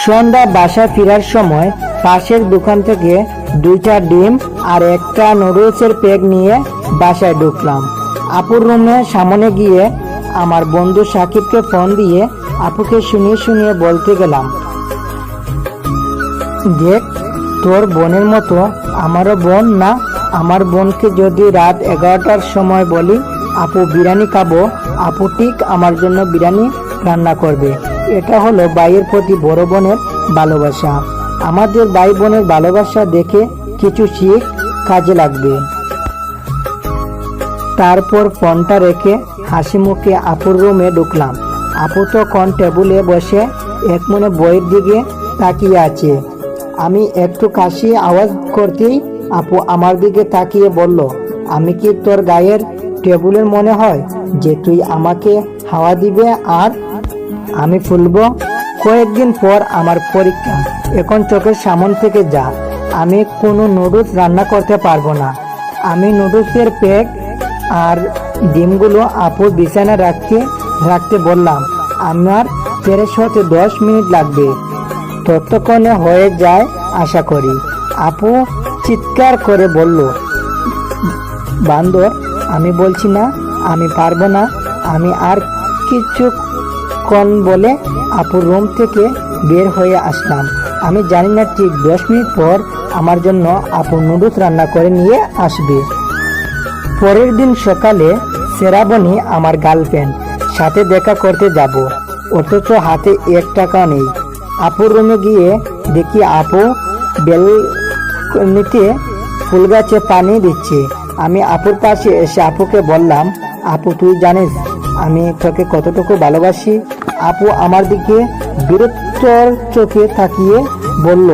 সন্ধ্যা বাসায় ফেরার সময় পাশের দোকান থেকে 2টা ডিম আর একটা নুডলসের প্যাক নিয়ে বাসায় ঢুকলাম। আপুর রুমে সামনে গিয়ে আমার বন্ধু সাকিবকে ফোন দিয়ে আপুকে শুনিয়ে শুনিয়ে বলতে গেলাম, দেখ তোর বোনের মতো আমারও বোন না, আমার বোনকে যদি রাত 11টার সময় বলি আপু বিরিয়ানি খাবো, আপু ঠিক আমার জন্য বিরিয়ানি রান্না করবে। এটা হলো ভাইয়ের প্রতি বড় বোনের ভালোবাসা। আমাদের ভাই বোনের ভালোবাসা দেখে কিছু শিখ কাজে লাগবে। তারপর ফোনটা রেখে হাসি মুখে আপুর রুমে ঢুকলাম। আপু তখন টেবিলে বসে এক মনে বইয়ের দিকে তাকিয়ে আছে। আমি একটু কাশি আওয়াজ করতেই আপু আমার দিকে তাকিয়ে বলল, আমি কি তোর গায়ের টেবিলের মনে হয় যে তুই আমাকে হাওয়া দিবে আর আমি ফুলবো? কয়েকদিন পর আমার পরীক্ষা, এখন চোখের সামন থেকে যা। আমি কোনো নুডলস রান্না করতে পারবো না। আমি নুডলসের প্যাক আর ডিমগুলো আপুর বিছানা রাখতে বললাম। আমার ফ্রেশ হতে 10 মিনিট লাগবে, ততক্ষণে হয়ে যায় আশা করি। আপু চিৎকার করে বলল, বান্দর, আমি বলছি না আমি পারবো না। আমি আর কিছুক্ষণ বলে আপুর রুম থেকে বের হয়ে আসলাম। আমি জানি না ঠিক 10 মিনিট পর আমার জন্য আপু নুডলস রান্না করে নিয়ে আসবে। পরের দিন সকালে শ্রাবণী আমার গার্লফ্রেন্ড সাথে দেখা করতে যাব, অথচ হাতে 1 টাকা নেই। আপুর রুমে গিয়ে দেখি আপু বেলকনিতে ফুল গাছে পানি দিচ্ছে। আমি আপুর পাশে এসে আপুকে বললাম, আপু তুই জানিস আমি তোকে কতটুকু ভালোবাসি? আপু আমার দিকে বিরক্তর চোখে তাকিয়ে বলল,